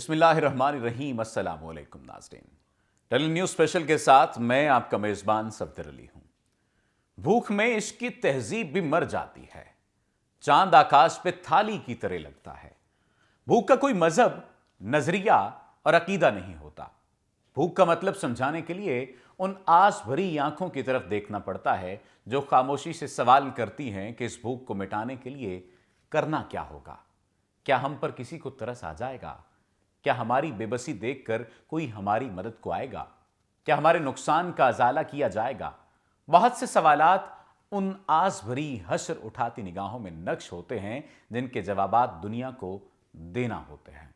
बिस्मिल्लाहिर्रहमानिर्रहीम। अस्सलाम वालेकुम नाज़रीन। टेली न्यूज़ स्पेशल के साथ मैं आपका मेज़बान सफदर अली हूं। भूख में इश्क की तहजीब भी मर जाती है, चांद आकाश पे थाली की तरह लगता है। भूख का कोई मजहब, नजरिया और अकीदा नहीं होता। भूख का मतलब समझाने के लिए उन आस भरी आंखों की तरफ देखना पड़ता है जो खामोशी से सवाल करती हैं कि इस भूख को मिटाने के लिए करना क्या होगा। क्या हम पर किसी को तरस आ जाएगा? क्या हमारी बेबसी देखकर कोई हमारी मदद को आएगा? क्या हमारे नुकसान का अजाला किया जाएगा? बहुत से सवालात उन आस भरी हश्र उठाती निगाहों में नक्श होते हैं जिनके जवाबात दुनिया को देना होते हैं।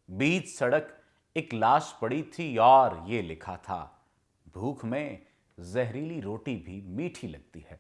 बीच सड़क एक लाश पड़ी थी और ये लिखा था, भूख में जहरीली रोटी भी मीठी लगती है।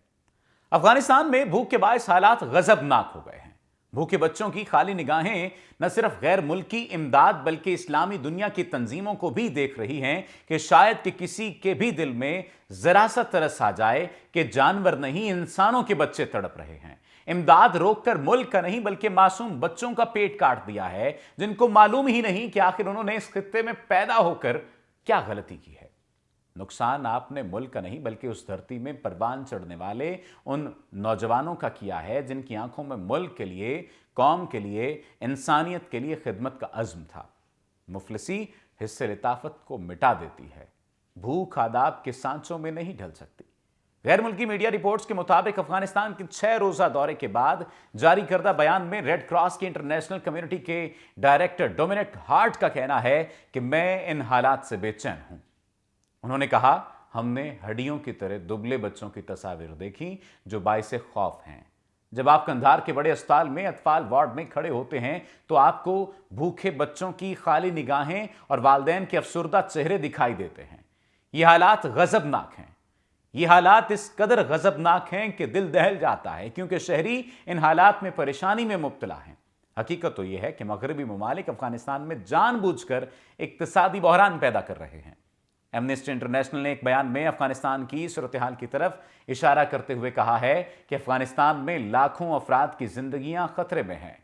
अफगानिस्तान में भूख के बायस हालात गजबनाक हो गए हैं। भूखे बच्चों की खाली निगाहें न सिर्फ गैर मुल्की इमदाद बल्कि इस्लामी दुनिया की तंजीमों को भी देख रही हैं कि शायद कि किसी के भी दिल में जरा सा तरस आ जाए कि जानवर नहीं, इंसानों के बच्चे तड़प रहे हैं। इमदाद रोककर मुल्क का नहीं बल्कि मासूम बच्चों का पेट काट दिया है, जिनको मालूम ही नहीं कि आखिर उन्होंने इस खित्ते में पैदा होकर क्या गलती की है। नुकसान आपने मुल्क का नहीं बल्कि उस धरती में परवान चढ़ने वाले उन नौजवानों का किया है जिनकी आंखों में मुल्क के लिए, कौम के लिए, इंसानियत के लिए खिदमत का अज़्म था। मुफलिसी हिस्से लिताफत को मिटा देती है। भूख आदाब के सांचों में नहीं ढल सकती। गैर मुल्की मीडिया रिपोर्ट्स के मुताबिक अफगानिस्तान के 6 रोजा दौरे के बाद जारी करदा बयान में रेड क्रॉस की इंटरनेशनल कम्युनिटी के डायरेक्टर डोमिनिक हार्ट का कहना है कि मैं इन हालात से बेचैन हूं। उन्होंने कहा, हमने हड्डियों की तरह दुबले बच्चों की तस्वीर देखी जो बाइसे खौफ हैं। जब आप कंधार के बड़े अस्पताल में अतफाल वार्ड में खड़े होते हैं तो आपको भूखे बच्चों की खाली निगाहें और वालिदैन के अफसुर्दा चेहरे दिखाई देते हैं। ये हालात गजबनाक हैं। ये हालात इस कदर गजबनाक हैं कि दिल दहल जाता है, क्योंकि शहरी इन हालात में परेशानी में मुब्तला हैं। हकीकत तो यह है कि मगरबी ममालिक अफगानिस्तान में जानबूझकर इक्तिसादी बहरान पैदा कर रहे हैं। एमनेस्टी इंटरनेशनल ने एक बयान में अफगानिस्तान की सूरत-ए-हाल की तरफ इशारा करते हुए कहा है कि अफगानिस्तान में लाखों अफराद की जिंदगियां खतरे में हैं।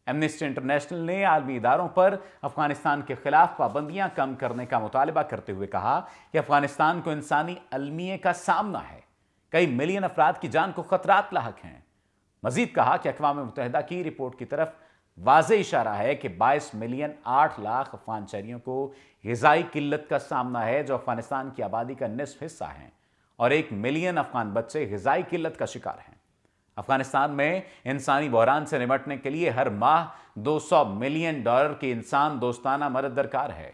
एमनेस्टी इंटरनेशनल ने आलमी इदारों पर अफगानिस्तान के खिलाफ पाबंदियां कम करने का मुतालबा करते हुए कहा कि अफगानिस्तान को इंसानी अलमिये का सामना है। कई मिलियन अफराद की जान को खतरात लाहक हैं। मजीद कहा कि अक़वाम मुत्तहिदा की रिपोर्ट की तरफ वाज़े इशारा है कि 22 मिलियन 8 लाख अफगान शहरियों को ग़िज़ाई किल्लत का सामना है, जो अफगानिस्तान की आबादी का निस्फ हिस्सा है, और 1 मिलियन अफगान बच्चे ग़िज़ाई किल्लत का शिकार हैं। अफगानिस्तान में इंसानी बहरान से निपटने के लिए हर माह $200 मिलियन की इंसान दोस्ताना मदद दरकार है।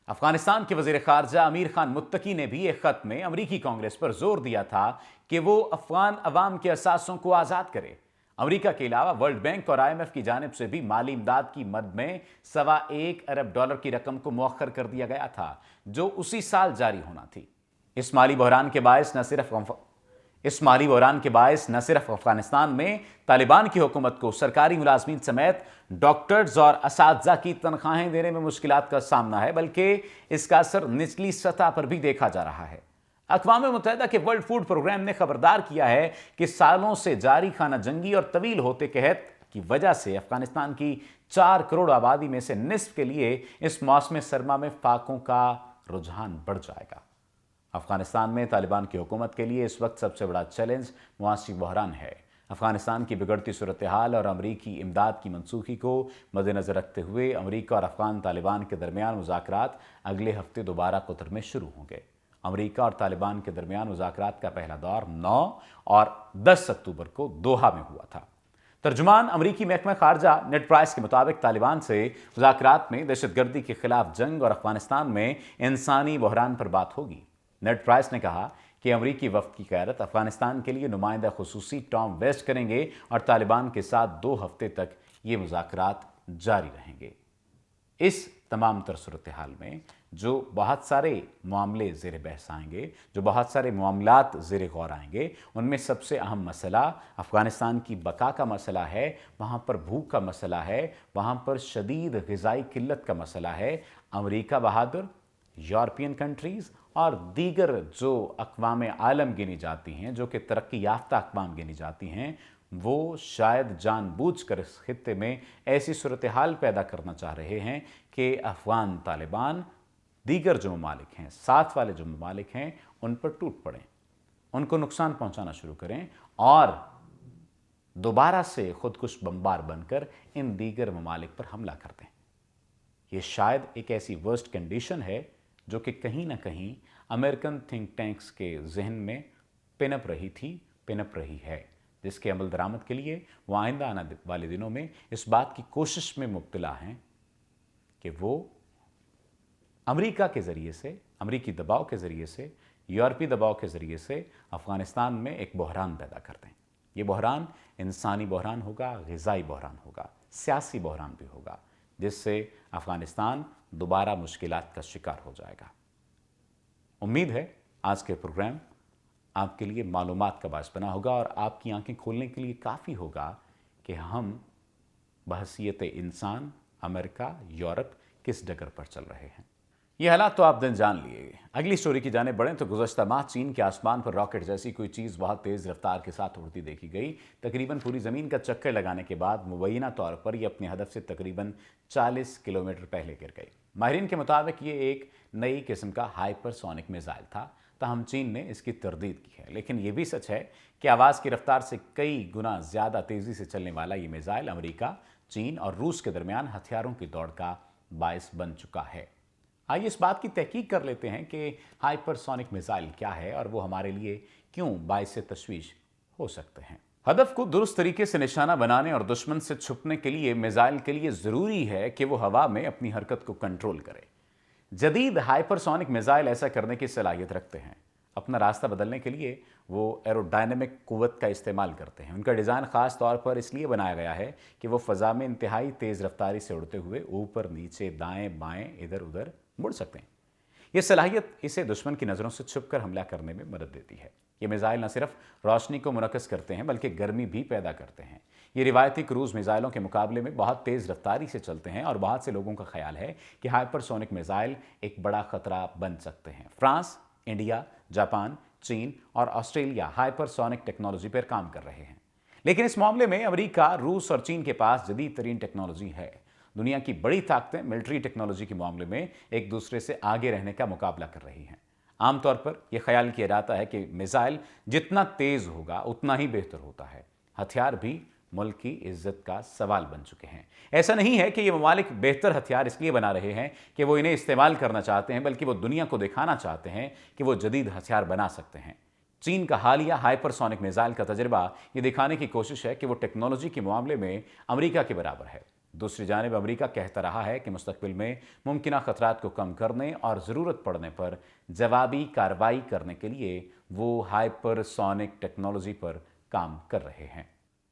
अफगानिस्तान के वज़ीर ख़ारजा अमीर खान मुत्तकी ने भी एक ख़त में अमरीकी कांग्रेस पर जोर दिया था कि वो अफगान अवाम के असासों को आज़ाद करे। अमेरिका के अलावा वर्ल्ड बैंक और IMF की जानिब से भी माली इमदाद की मद में $1.25 अरब की रकम को मुअख्खर कर दिया गया था, जो उसी साल जारी होना थी। इस माली बहरान के बायस न सिर्फ अफगानिस्तान में तालिबान की हुकूमत को सरकारी मुलाजमीन समेत डॉक्टर्स और असातिज़ा की तनख्वाहें देने में मुश्किलात का सामना है, बल्कि इसका असर निचली सतह पर भी देखा जा रहा है। अक़वाम मुत्तहिदा के वर्ल्ड फूड प्रोग्राम ने खबरदार किया है कि सालों से जारी खाना जंगी और तवील होते कहत की वजह से अफगानिस्तान की 4 करोड़ आबादी में से निस्फ के लिए इस मौसम सरमा में फाकों का रुझान बढ़ जाएगा। अफगानिस्तान में तालिबान की हुकूमत के लिए इस वक्त सबसे बड़ा चैलेंज मुआशी बहरान है। अफगानिस्तान की बिगड़ती सूरत हाल और अमरीकी इमदाद की मनसूखी को मद्देनजर रखते हुए अमरीका और अफगान तालिबान के दरमियान मुज़ाकरात अगले हफ्ते दोबारा कतर में शुरू होंगे। अमरीका और तालिबान के दरमियान मुज़ाकरात का पहला दौर 9 और 10 अक्टूबर को दोहा में हुआ था। तर्जुमान अमरीकी महकमा खारजा नेड प्राइस के मुताबिक तालिबान से मुज़ाकरात में दहशतगर्दी के खिलाफ जंग और अफगानिस्तान में इंसानी बहरान पर बात होगी। नेड प्राइस ने कहा कि अमरीकी वफ़द की क़यादत अफगानिस्तान के लिए नुमाइंदा खुसूसी टॉम वेस्ट करेंगे और तालिबान के साथ 2 हफ्ते तक ये मुज़ाकरात जारी रहेंगे। इस तमाम तर सूरत हाल में जो बहुत सारे मामले ज़ेर बहस आएंगे, जो बहुत सारे मामलात ज़ेर गौर आएंगे, उनमें सबसे अहम मसला अफ़गानिस्तान की बका का मसला है, वहाँ पर भूख का मसला है, वहाँ पर शदीद ग़िज़ाई किल्लत का मसला है। अमरीका बहादुर, यूरोपियन कंट्रीज़ और दीगर जो अक़वाम आलम गिनी जाती हैं, जो कि तरक्की याफ्ता अक़वाम गिनी जाती हैं, वो शायद जानबूझकर इस खित्ते में ऐसी सूरत हाल पैदा करना चाह रहे हैं कि अफगान तालिबान दीगर जो ममालिक हैं, साथ वाले जो ममालिक हैं, उन पर टूट पड़ें, उनको नुकसान पहुंचाना शुरू करें और दोबारा से खुदकुश बमबार बनकर इन दीगर ममालिक पर हमला कर दें। ये शायद एक ऐसी वर्स्ट कंडीशन है जो कि कहीं ना कहीं अमेरिकन थिंक टैंक्स के जहन में पिनप रही थी, पिनप रही है, जिसके अमल दरामद के लिए वो आइंदा आने वाले दिनों में इस बात की कोशिश में मुब्तला हैं कि वो अमेरिका के ज़रिए से, अमेरिकी दबाव के ज़रिए से, यूरोपीय दबाव के ज़रिए से अफ़गानिस्तान में एक बहरान पैदा कर दें। ये बहरान इंसानी बहरान होगा, ग़िज़ाई बहरान होगा, सियासी बहरान भी होगा, जिससे अफ़गानिस्तान दोबारा मुश्किलात का शिकार हो जाएगा। उम्मीद है आज के प्रोग्राम आपके लिए मालूमात का बायस बना होगा और आपकी आंखें खोलने के लिए काफ़ी होगा कि हम बहसीयत इंसान अमेरिका, यूरोप किस डगर पर चल रहे हैं। ये हालात तो आप दिन जान लिए। अगली स्टोरी की जाने बढ़ें तो गुज़श्ता माह चीन के आसमान पर रॉकेट जैसी कोई चीज़ बहुत तेज़ रफ्तार के साथ उड़ती देखी गई। तकरीबन पूरी ज़मीन का चक्कर लगाने के बाद मुबैना तौर पर यह अपने हदफ से तकरीबन 40 किलोमीटर पहले गिर गई। माहिरीन के मुताबिक ये एक नई किस्म का हाइपरसोनिक मिसाइल था। ताहम चीन ने इसकी तरदीद की है, लेकिन यह भी सच है कि आवाज़ की रफ्तार से कई गुना ज़्यादा तेज़ी से चलने वाला ये मिसाइल अमेरिका, चीन और रूस के दरमियान हथियारों की दौड़ का बायस बन चुका है। आइए इस बात की तहकीक कर लेते हैं कि हाइपरसोनिक मिसाइल क्या है और वो हमारे लिए क्यों बायस तशवीश हो सकते हैं। हदफ को दुरुस्त तरीके से निशाना बनाने और दुश्मन से छुपने के लिए मिसाइल के लिए ज़रूरी है कि वो हवा में अपनी हरकत को कंट्रोल करे। जदीद हाइपरसोनिक मिसाइल ऐसा करने की सलाहियत रखते हैं। अपना रास्ता बदलने के लिए वो एरोडायनेमिक कुव्वत का इस्तेमाल करते हैं। उनका डिज़ाइन ख़ास तौर पर इसलिए बनाया गया है कि वो फ़ज़ा में इंतहाई तेज़ रफ्तारी से उड़ते हुए ऊपर नीचे दाएं बाएं इधर उधर मुड़ सकते हैं। ये सलाहियत इसे दुश्मन की नज़रों से छुपकर हमला करने में मदद देती है। ये मिसाइल न सिर्फ रोशनी को मुनक्कस करते हैं बल्कि गर्मी भी पैदा करते हैं। ये रिवायती क्रूज़ मिसाइलों के मुकाबले में बहुत तेज़ रफ्तारी से चलते हैं और बहुत से लोगों का ख्याल है कि हाइपरसोनिक मिसाइल एक बड़ा ख़तरा बन सकते हैं। फ्रांस, इंडिया, जापान, चीन और ऑस्ट्रेलिया हाइपरसोनिक टेक्नोलॉजी पर काम कर रहे हैं, लेकिन इस मामले में अमेरिका, रूस और चीन के पास जदीद तरीन टेक्नोलॉजी है। दुनिया की बड़ी ताकतें मिलिट्री टेक्नोलॉजी के मामले में एक दूसरे से आगे रहने का मुकाबला कर रही हैं। आमतौर पर यह ख्याल किया जाता है कि मिसाइल जितना तेज होगा उतना ही बेहतर होता है। हथियार भी मुल्क की इज्जत का सवाल बन चुके हैं। ऐसा नहीं है कि ये ममालिक बेहतर हथियार इसलिए बना रहे हैं कि वो इन्हें इस्तेमाल करना चाहते हैं, बल्कि वो दुनिया को दिखाना चाहते हैं कि वो जदीद हथियार बना सकते हैं। चीन का हालिया हाइपरसोनिक मिसाइल का तजर्बा ये दिखाने की कोशिश है कि वो टेक्नोलॉजी के मामले में अमेरिका के बराबर है। दूसरी जानिब अमेरिका कहता रहा है कि मुस्तकबिल में मुमकिन खतरात को कम करने और ज़रूरत पड़ने पर जवाबी कार्रवाई करने के लिए वो हाइपरसोनिक टेक्नोलॉजी पर काम कर रहे हैं।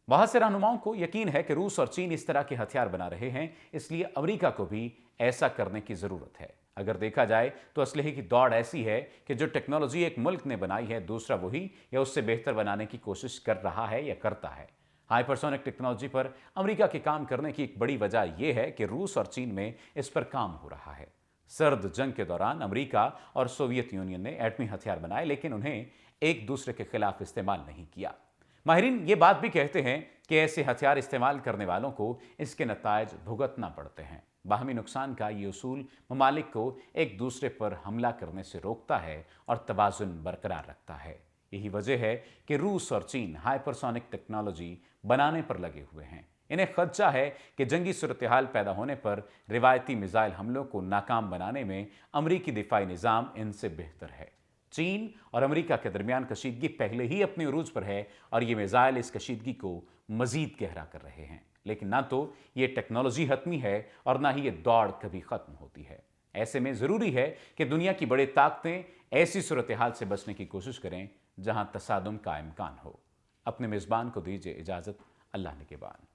बहुत से रहनुमाओं को यकीन है कि रूस और चीन इस तरह के हथियार बना रहे हैं, इसलिए अमेरिका को भी ऐसा करने की ज़रूरत है। अगर देखा जाए तो असलहे की दौड़ ऐसी है कि जो टेक्नोलॉजी एक मुल्क ने बनाई है, दूसरा वही या उससे बेहतर बनाने की कोशिश कर रहा है या करता है। हाइपरसोनिक टेक्नोलॉजी पर अमेरिका के काम करने की एक बड़ी वजह यह है कि रूस और चीन में इस पर काम हो रहा है। सर्द जंग के दौरान अमेरिका और सोवियत यूनियन ने एटमी हथियार बनाए, लेकिन उन्हें एक दूसरे के खिलाफ इस्तेमाल नहीं किया। माहिरीन ये बात भी कहते हैं कि ऐसे हथियार इस्तेमाल करने वालों को इसके नतायज भुगतना पड़ते हैं। बाहमी नुकसान का ये उसूल ममालिक को एक दूसरे पर हमला करने से रोकता है और तवाज़ुन बरकरार रखता है। यही वजह है कि रूस और चीन हाइपरसोनिक टेक्नोलॉजी बनाने पर लगे हुए हैं। इन्हें खदशा है कि जंगी सूरत हाल पैदा होने पर रिवायती मिसाइल हमलों को नाकाम बनाने में अमरीकी दिफाई निज़ाम इनसे बेहतर है। चीन और अमेरिका के दरमियान कशीदगी पहले ही अपने उरूज पर है और ये मिसाइल इस कशीदगी को मजीद गहरा कर रहे हैं। लेकिन ना तो ये टेक्नोलॉजी हतमी है और ना ही ये दौड़ कभी ख़त्म होती है। ऐसे में ज़रूरी है कि दुनिया की बड़ी ताकतें ऐसी सूरत हाल से बचने की कोशिश करें जहां तसादुम का इम्कान हो। अपने मेज़बान को दीजिए इजाज़त। अल्लाह निगहबान।